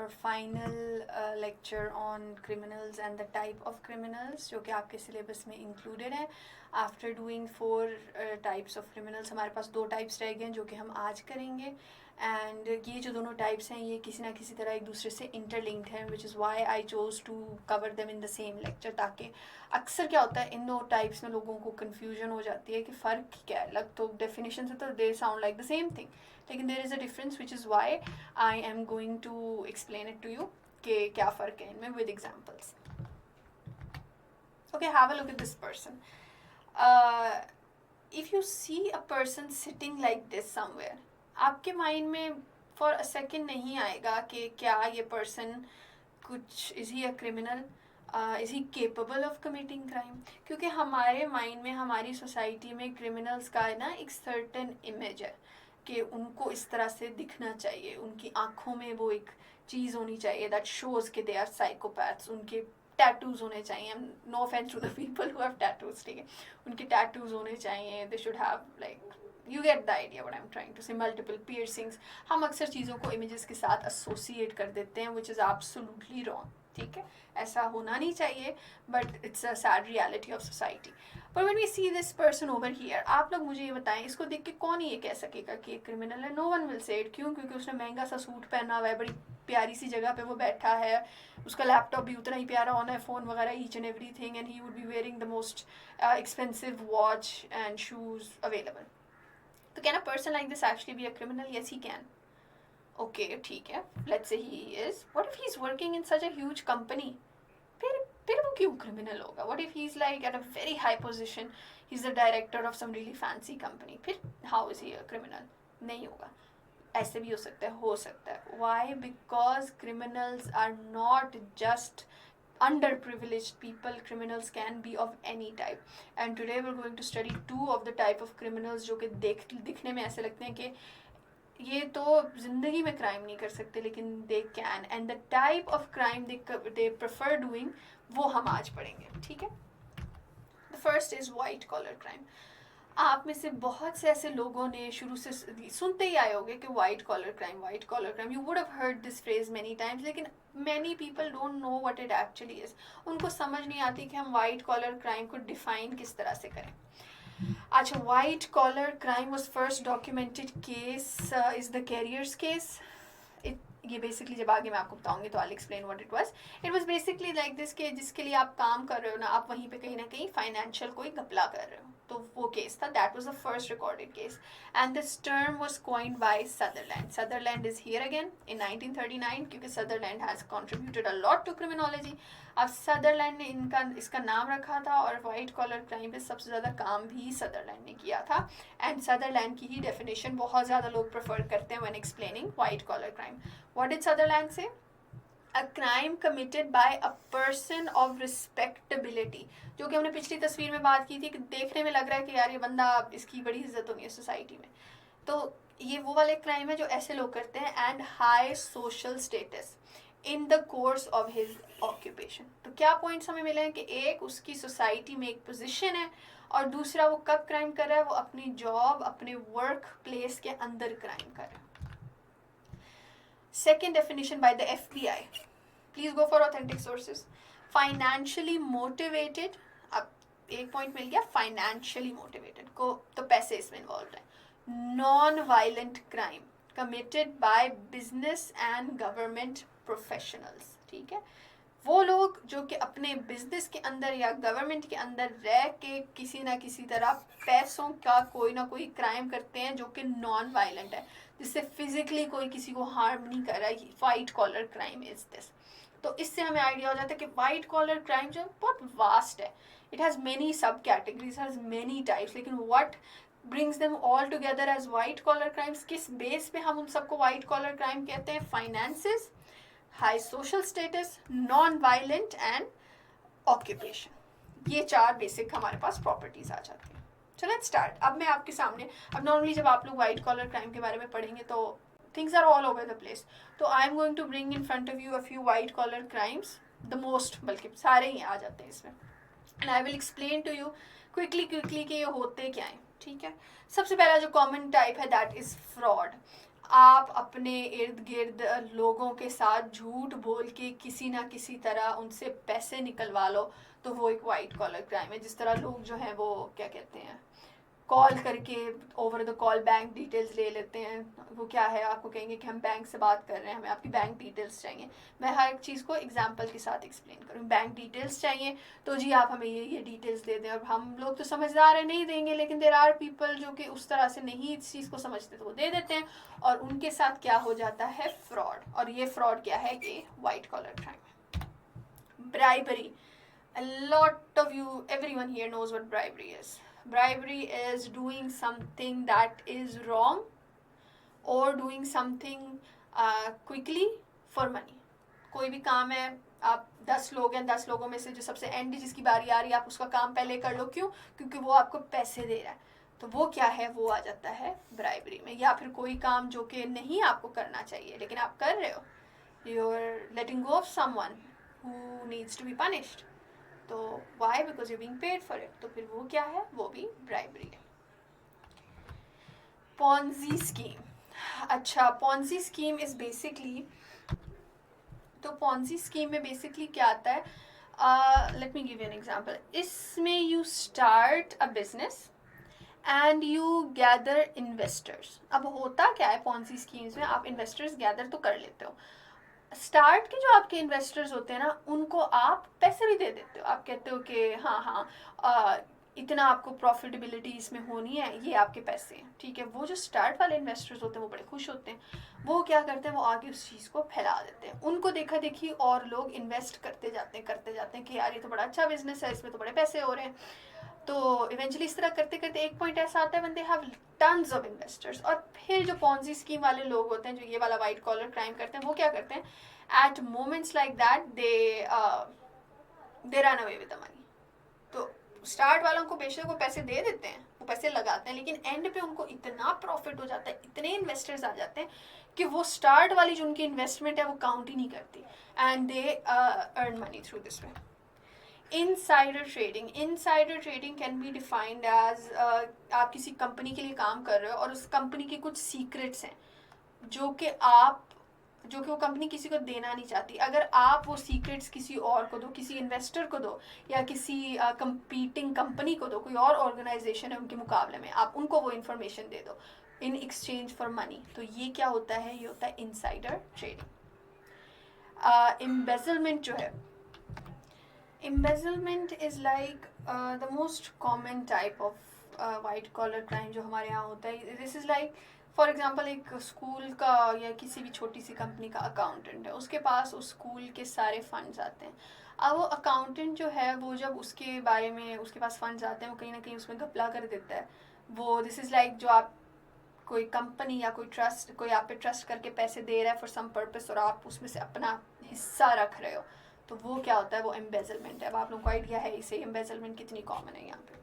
your final lecture on criminals and the type of criminals, जो कि आपके syllabus में included है. After doing 4 types of criminals, हमारे पास 2 types रह गए हैं जो कि हम आज करेंगे. एंड ये जो दोनों टाइप्स हैं ये किसी ना किसी तरह एक दूसरे से इंटरलिंक्ड हैं, which is why I chose to cover them in the same lecture. ताकि अक्सर क्या होता है इन दो टाइप्स में लोगों को कन्फ्यूजन हो जाती है कि फ़र्क क्या है. लग तो डेफिनेशन से तो they sound like the same thing, लेकिन there is a difference which is why I am going to explain it to you कि क्या फ़र्क है इनमें with examples. Okay, have a look at this person. If you see a person sitting like this somewhere, आपके mind में for a second नहीं आएगा कि क्या ये पर्सन कुछ, is he a criminal, is he capable of committing crime. क्योंकि हमारे माइंड में, हमारी सोसाइटी में क्रिमिनल्स का ना एक सर्टन इमेज है कि उनको इस तरह से दिखना चाहिए, उनकी आँखों में वो एक चीज़ होनी चाहिए दैट शोज़ कि दे आर साइकोपैथ्स. उनके टैटूज होने चाहिए. No offence to the people who have tattoos, ठीक है, उनके टैटूज होने चाहिए. They should have like, you get the idea what I am trying to say. Multiple piercings. हम अक्सर चीज़ों को इमेजेस के साथ एसोसिएट कर देते हैं विच इज़ एब्सोल्युटली रॉन्ग. ठीक है, ऐसा होना नहीं चाहिए, but it's a sad reality of society. पर when we see this person over here, आप लोग मुझे ये बताएं, इसको देख के कौन ये कह सकेगा कि क्रिमिनल है? No one will say it. क्यों? क्योंकि उसने महंगा सा सूट पहना हुआ है, बड़ी प्यारी सी जगह पे वो बैठा है, उसका लैपटॉप भी उतना ही प्यारा होना है, फ़ोन वगैरह each and every thing, and he would be wearing the most expensive watch and shoes available. तो can a person like this actually be a criminal? Yes he can. Okay, ठीक है, let's say he is. What if he is working in such a huge company? फिर वो क्यों criminal होगा? What if he is like at a very high position, he is the director of some really fancy company? फिर how is he a criminal? नहीं होगा. ऐसे भी हो सकता है. Why? Because criminals are not just underprivileged people. Criminals can be of any type, and today we're going to study 2 of the type of criminals जो कि दिखने में ऐसे लगते हैं कि ये तो जिंदगी में क्राइम नहीं कर सकते, लेकिन they can, and the type of crime they prefer doing वो हम आज पढ़ेंगे. ठीक है. The first is white collar crime. आप में से बहुत से ऐसे लोगों ने शुरू से सुनते ही आए होंगे कि white collar crime, white collar crime. You would have heard this phrase many times, लेकिन many people don't know what it actually is. उनको समझ नहीं आती कि हम वाइट कॉलर क्राइम को डिफाइन किस तरह से करें. अच्छा, white collar crime was first documented case is the carrier's case. ये बेसिकली जब आगे मैं आपको बताऊंगी तो I explain what it was. It was basically like this के जिसके लिए आप काम कर रहे हो ना, आप वहीं पे कहीं ना कहीं फाइनेंशियल कोई घपला कर रहे हो, तो वो केस था. That was the first recorded case, and this term was coined by Sutherland. Sutherland is here again in 1939, क्योंकि Sutherland has contributed a lot to criminology. अब सदरलैंड ने इसका नाम रखा था, और वाइट कॉलर क्राइम पे सबसे ज़्यादा काम भी सदरलैंड ने किया था. एंड सदरलैंड की ही डेफिनेशन बहुत ज़्यादा लोग प्रेफर करते हैं when explaining white collar crime. What did Sutherland say? A crime committed by a person of respectability. जो कि हमने पिछली तस्वीर में बात की थी कि देखने में लग रहा है कि यार ये बंदा, इसकी बड़ी इज्जत होगी सोसाइटी में. तो ये वो वाले क्राइम है जो ऐसे लोग करते हैं. And high social status in the course of his occupation. तो क्या पॉइंट्स हमें मिले हैं कि एक, उसकी सोसाइटी में एक पोजीशन है, और दूसरा वो कब क्राइम कर रहा है? वो अपनी जॉब, अपने वर्क प्लेस के अंदर क्राइम कर रहा है. Second definition by the FBI. Please go for authentic sources. Financially motivated. अब एक पॉइंट मिल गया, फाइनेंशियली मोटिवेटेड को, तो पैसे इसमें इन्वॉल्व है. Non violent crime committed by business and government professionals. ठीक है, वो लोग जो कि अपने बिजनेस के अंदर या गवर्नमेंट के अंदर रह के किसी ना किसी तरह पैसों का कोई ना कोई क्राइम करते हैं जो कि नॉन वायलेंट है, जिससे फिजिकली कोई किसी को हार्म नहीं कर रहा है. White collar crime is this. तो इससे हमें आइडिया हो जाता है कि वाइट कॉलर क्राइम जो बहुत वास्ट है. इट हैज़ मेनी सब कैटेगरीज, हैज़ मेनी टाइप्स, लेकिन what brings them all together as white collar crimes, किस बेस पे हम उन सबको white collar crime कहते हैं? finances, high social status, non-violent and occupation. ये 4 बेसिक हमारे पास प्रॉपर्टीज आ जाती हैं. So let's start. अब मैं आपके सामने, अब नॉर्मली जब आप लोग white collar crime के बारे में पढ़ेंगे तो things are all over the place. तो I am going to bring in front of you a few white collar crimes, the most, बल्कि सारे ही आ जाते हैं इसमें, and I will explain to you quickly कि ये होते क्या हैं. ठीक है, सबसे पहला जो कॉमन टाइप है दैट इज फ्रॉड. आप अपने इर्द गिर्द लोगों के साथ झूठ बोल के किसी ना किसी तरह उनसे पैसे निकलवा लो, तो वो एक वाइट कॉलर क्राइम है। जिस तरह लोग जो हैं वो क्या कहते हैं, कॉल करके over the call bank details ले लेते हैं। वो क्या है, आपको कहेंगे कि हम बैंक से बात कर रहे हैं, हमें आपकी बैंक डिटेल्स चाहिए। मैं हर एक चीज़ को एग्जांपल के साथ एक्सप्लेन करूँ। बैंक डिटेल्स चाहिए तो जी आप हमें ये डिटेल्स दे दें। और हम लोग तो समझदार है, नहीं देंगे, लेकिन देर आर पीपल जो कि उस तरह से नहीं इस चीज़ को समझते, तो वो दे देते हैं और उनके साथ क्या हो जाता है, फ्रॉड। और ये फ्रॉड क्या है, ये white collar crime. Bribery, a lot of you, everyone here knows what bribery is. Bribery is doing something that is wrong or doing something quickly for money. कोई भी काम है, आप 10 लोग हैं, 10 लोगों में से जो सबसे एंड जिसकी बारी आ रही है, आप उसका काम पहले कर लो। क्यों? क्योंकि वो आपको पैसे दे रहा है। तो वो क्या है, वो आ जाता है ब्राइबरी में। या फिर कोई काम जो कि नहीं आपको करना चाहिए लेकिन आप कर रहे हो, you are letting go of someone who needs to be punished. तो why, because you being paid for it. तो फिर वो क्या है, वो भी ब्राइबरी है। पॉन्जी स्कीम, अच्छा पॉन्जी स्कीम इज बेसिकली, तो पॉन्जी स्कीम में बेसिकली क्या आता है, let me give you an example. इसमें you start a business and you gather investors. अब होता क्या है पॉन्जी स्कीम्स में, आप इन्वेस्टर्स गैदर तो कर लेते हो, स्टार्ट के जो आपके इन्वेस्टर्स होते हैं ना, उनको आप पैसे भी दे देते हो। आप कहते हो कि हाँ हाँ इतना आपको प्रॉफिटेबिलिटी इसमें होनी है, ये आपके पैसे हैं, ठीक है। वो जो स्टार्ट वाले इन्वेस्टर्स होते हैं वो बड़े खुश होते हैं। वो क्या करते हैं, वो आगे उस चीज़ को फैला देते हैं। उनको देखा देखी और लोग इन्वेस्ट करते जाते हैं कि यार ये तो बड़ा अच्छा बिजनेस है, इसमें तो बड़े पैसे हो रहे हैं। तो इवेंचुअली इस तरह करते करते एक पॉइंट ऐसा आता है when they have tons of investors. और फिर जो पॉन्जी स्कीम वाले लोग होते हैं, जो ये वाला वाइट कॉलर क्राइम करते हैं, वो क्या करते हैं, at moments like that they run away with the money. तो स्टार्ट वालों को बेशक वो पैसे दे देते हैं, वो पैसे लगाते हैं, लेकिन एंड पे उनको इतना प्रॉफिट हो जाता है, इतने इन्वेस्टर्स आ जाते हैं कि वो स्टार्ट वाली जो उनकी इन्वेस्टमेंट है वो काउंट ही नहीं करती, and they earn money through this way. Insider trading, insider trading can be defined as, आप किसी कंपनी के लिए काम कर रहे हो और उस कंपनी के कुछ सीक्रेट्स हैं जो कि वो कंपनी किसी को देना नहीं चाहती। अगर आप वो सीक्रेट्स किसी और को दो, किसी इन्वेस्टर को दो, या किसी कंपीटिंग कंपनी को दो, कोई और ऑर्गेनाइजेशन है उनके मुकाबले में, आप उनको वो इन्फॉर्मेशन दे दो इन एक्सचेंज फॉर मनी, तो ये क्या होता है, ये होता है इनसाइडर ट्रेडिंग। एम्बेजलमेंट जो है, embezzlement is like the most common type of white collar crime जो हमारे यहाँ होता है। this is like for example एक स्कूल का या किसी भी छोटी सी कंपनी का अकाउंटेंट है, उसके पास उस स्कूल के सारे फंड्स आते हैं। अब वो अकाउंटेंट जो है वो जब उसके बारे में उसके पास फंड्स आते हैं, वो कहीं ना कहीं उसमें घपला कर देता है। वो दिस इज़ लाइक जो आप कोई कंपनी या कोई आप पे ट्रस्ट करके पैसे दे रहा है फॉर सम पर्पस, और आप उसमें से अपना हिस्सा रख रहे हो, तो वो क्या होता है, वो एम्बेजलमेंट है। अब आप लोगों को आइडिया है इसे एम्बेजलमेंट कितनी कॉमन है यहाँ पे।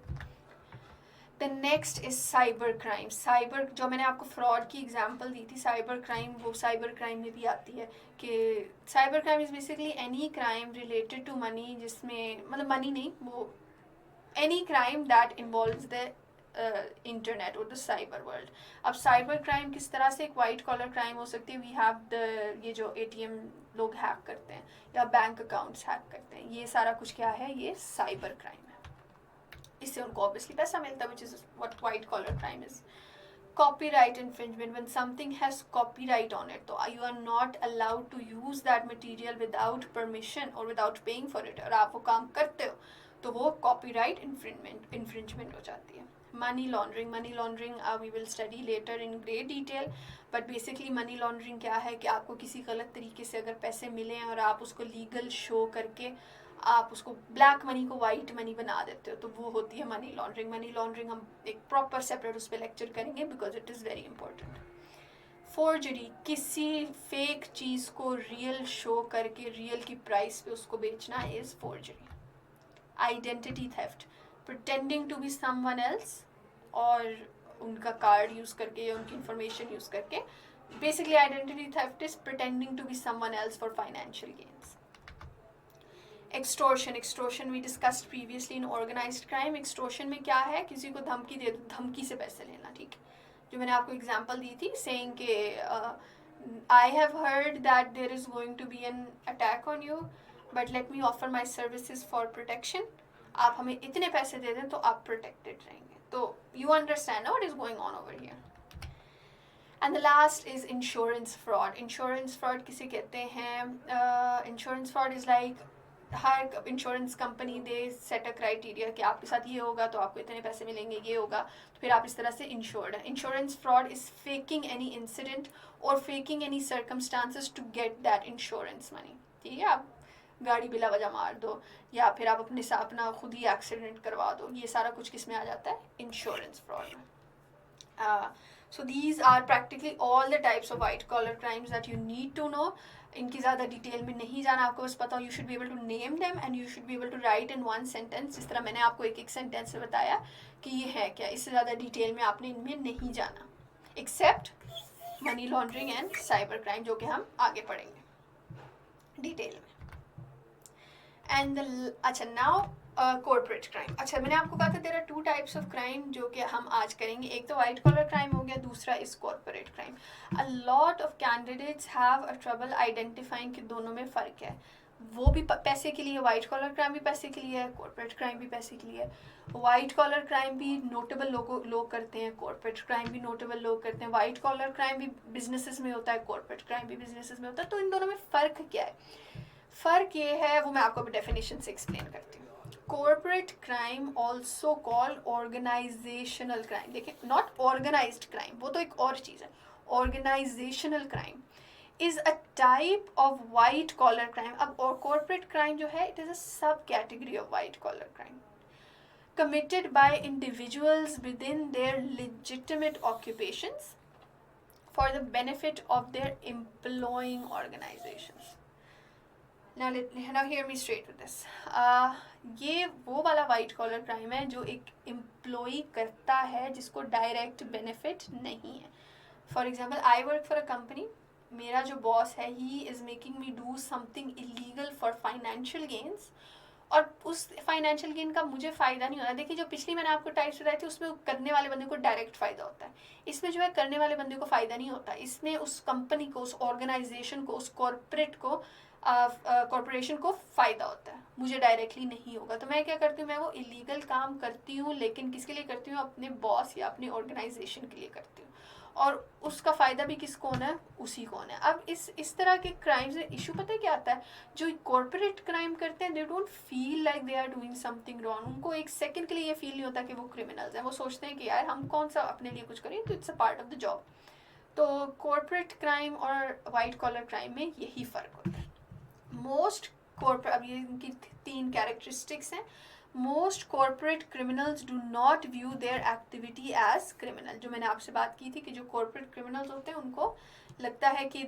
The next is cyber crime. Cyber, जो मैंने आपको फ्रॉड की एग्जांपल दी थी, साइबर क्राइम वो साइबर क्राइम में भी आती है कि cyber crime is basically any crime related to money, जिसमें मतलब मनी नहीं, वो any crime that involves the internet और द साइबर वर्ल्ड। अब साइबर क्राइम किस तरह से एक वाइट कॉलर क्राइम हो सकती है, वी हैव द, ये जो एटीएम लोग हैक करते हैं या बैंक अकाउंट्स हैक करते हैं, ये सारा कुछ क्या है, ये साइबर क्राइम है। इससे उनको ऑब्वियसली पैसा मिलता है, which is what white collar crime is. copyright infringement, when something has copyright on it, तो you are not allowed to use that material without permission or without paying for it, और आप वो काम करते हो तो वो copyright infringement हो जाती है। Money laundering, money laundering we will study later in great detail, but basically money laundering क्या है कि आपको किसी गलत तरीके से अगर पैसे मिले हैं और आप उसको लीगल शो करके आप उसको ब्लैक मनी को वाइट मनी बना देते हो, तो वो होती है मनी लॉन्ड्रिंग। मनी लॉन्ड्रिंग हम एक प्रॉपर सेपरेट उस पर लेक्चर करेंगे because it is very important. Forgery, किसी फेक चीज़ को रियल शो करके रियल की प्राइस पे उसको बेचना is forgery. Identity theft, pretending to be someone else, और उनका कार्ड यूज़ करके या उनकी इंफॉर्मेशन यूज़ करके, basically identity theft is pretending to be someone else for financial gains. Extortion, extortion we discussed previously in organised crime. Extortion में क्या है, किसी को धमकी दे दो, धमकी से पैसे लेना, ठीक है। जो मैंने आपको एग्जांपल दी थी सेइंग कि I have heard that there is going to be an attack on you but let me offer my services for protection. आप हमें इतने पैसे दे दें तो आप प्रोटेक्टेड रहेंगे. तो you understand what is going on over here. And the last is insurance fraud. Insurance fraud किसे कहते हैं? Insurance fraud is like her insurance company they set a criteria कि आपके साथ ये होगा तो आपको इतने पैसे मिलेंगे, ये होगा तो फिर आप इस तरह से इंश्योर्ड हैं. Insurance fraud is faking any incident और faking any circumstances to get that insurance money. ठीक है, आप गाड़ी बिला वजह मार दो या फिर आप अपने साथ अपना खुद ही एक्सीडेंट करवा दो, ये सारा कुछ किस में आ जाता है? इंश्योरेंस फ्रॉड में. So these are practically all the types of white collar crimes that you need to know. इनकी ज़्यादा डिटेल में नहीं जाना, आपको बस पता हो. You should be able to name them and you should be able to write in one sentence, जिस तरह मैंने आपको एक एक सेंटेंस में बताया कि ये है क्या. इससे ज़्यादा डिटेल में आपने इनमें नहीं जाना, except money laundering and cyber crime, जो कि हम आगे पढ़ेंगे डिटेल में. एंड अच्छा, नाउ कॉर्पोरेट क्राइम. अच्छा, मैंने आपको कहा था there are two types of crime जो कि हम आज करेंगे. एक तो वाइट कॉलर क्राइम हो गया, दूसरा is corporate crime. A lot of candidates have a trouble identifying कि दोनों में फ़र्क है. वो भी पैसे के लिए, वाइट कॉलर क्राइम भी पैसे के लिए है, कॉर्पोरेट क्राइम भी पैसे के लिए है. वाइट कॉलर क्राइम भी नोटेबल लोग करते हैं, कॉर्पोरेट क्राइम भी नोटेबल लोग करते हैं. वाइट कॉलर क्राइम भी बिजनेसेस में होता है, कॉर्पोरेट क्राइम भी बिजनेसेस में होता है. तो इन दोनों में फ़र्क क्या है? फ़र्क ये है, वो मैं आपको डेफिनेशन से एक्सप्लेन करती हूँ. Corporate crime also called organizational crime. देखिए, not organized crime, वो तो एक और चीज़ है. Organizational crime is a type of white collar crime. अब और corporate crime जो है, it is a sub category of white collar crime committed by individuals within their legitimate occupations for the benefit of their employing organizations. Now hear me straight with this. ये वो वाला white collar crime है जो एक employee करता है जिसको direct benefit नहीं है. For example, I work for a company. मेरा जो बॉस है, he is making me do something illegal for financial gains, और उस फाइनेंशियल गेन का मुझे फ़ायदा नहीं होता. देखिए, जो पिछली मैंने आपको टाइप्स बताई थी उसमें करने वाले बंदे को डायरेक्ट फ़ायदा होता है. इसमें जो है करने वाले बंदे को फ़ायदा नहीं होता. इसमें उस कंपनी को, उस ऑर्गेनाइजेशन को, उस कॉर्पोरेट को, कॉर्पोरेशन को फ़ायदा होता है. मुझे डायरेक्टली नहीं होगा. तो मैं क्या करती हूँ? मैं वो इलीगल काम करती हूँ, लेकिन किसके लिए करती हूँ? अपने बॉस या अपने ऑर्गेनाइजेशन के लिए करती हूँ, और उसका फ़ायदा भी किसको होना है? उसी को होना है. अब इस तरह के क्राइम्स में इशू पता है क्या आता है? जो कॉर्पोरेट क्राइम करते हैं, they don't feel like they are doing something wrong. उनको एक सेकंड के लिए ये फील नहीं होता कि वो क्रिमिनल्स हैं. वो सोचते हैं कि यार हम कौन सा अपने लिए कुछ करें, तो it's a part of the job. तो कॉर्पोरेट क्राइम और वाइट कॉलर क्राइम में यही फ़र्क होता है. मोस्ट कॉर्पोरेट, अब ये इनकी 3 कैरेक्टरिस्टिक्स हैं. Most corporate criminals do not view their activity as criminal. जो मैंने आपसे बात की थी कि जो कॉर्पोरेट क्रिमिनल्स होते हैं उनको लगता है कि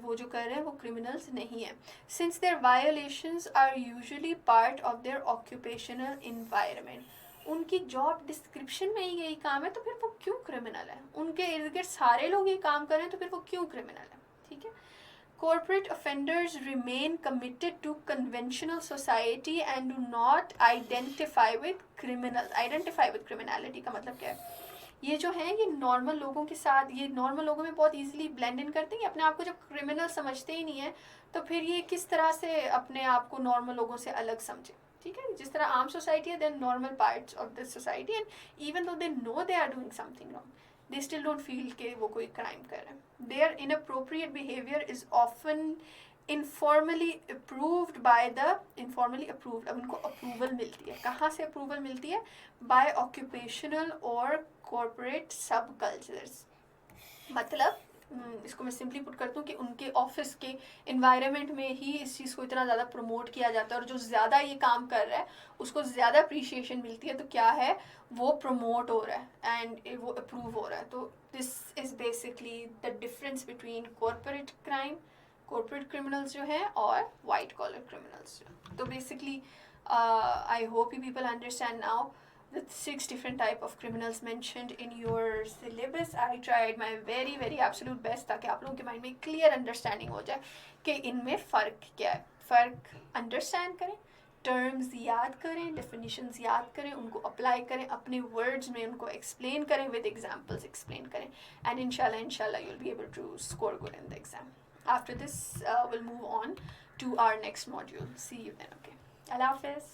वो जो कर रहे हैं वो क्रिमिनल्स नहीं है. Since their violations are usually part of their occupational environment. उनकी जॉब डिस्क्रिप्शन में ही यही काम है, तो फिर वो क्यों क्रिमिनल है? उनके इर्द गिर्द सारे लोग ये काम कर रहे हैं, तो फिर वो क्यों क्रिमिनल है? ठीक है. Corporate offenders remain committed to conventional society and do not identify with criminals. Identify with criminality का मतलब क्या है? ये जो है, ये नॉर्मल लोगों के साथ, ये नॉर्मल लोगों में बहुत इजीली ब्लेंड इन करते हैं. अपने आप को जब क्रिमिनल समझते ही नहीं है, तो फिर ये किस तरह से अपने आप को नॉर्मल लोगों से अलग समझे? ठीक है. जिस तरह आम सोसाइटी है, then normal parts of this society, and even though they know they are doing something wrong, they still don't feel कि वो कोई क्राइम कर रहे हैं. Their inappropriate behavior is often informally approved. अब उनको अप्रूवल मिलती है. कहाँ से अप्रूवल मिलती है? by occupational or corporate subcultures. मतलब इसको मैं सिंपली पुट करता हूँ कि उनके ऑफिस के इन्वायरमेंट में ही इस चीज़ को इतना ज़्यादा प्रमोट किया जाता है, और जो ज़्यादा ये काम कर रहा है उसको ज़्यादा अप्रिशिएशन मिलती है. तो क्या है? वो प्रमोट हो रहा है एंड वो अप्रूव हो रहा है. तो this is basically the difference between corporate crime, corporate criminals जो हैं, और वाइट कॉलर क्रिमिनल्स जो. तो basically I hope you people understand now the 6 different type of criminals mentioned in your syllabus. I tried my very absolute best ताकि आप लोगों के mind में क्लियर अंडरस्टैंडिंग हो जाए कि इनमें फ़र्क क्या है. फ़र्क अंडरस्टैंड करें, टर्म्स याद करें, डेफिनेशंस याद करें, उनको अप्लाई करें, अपने वर्ड्स में उनको एक्सप्लेन करें, विद एग्जांपल्स एक्सप्लेन करें, एंड इंशाल्लाह you'll be able to score good in the exam. After this, we'll move on to our next module. See you then. Okay. Allah Hafiz.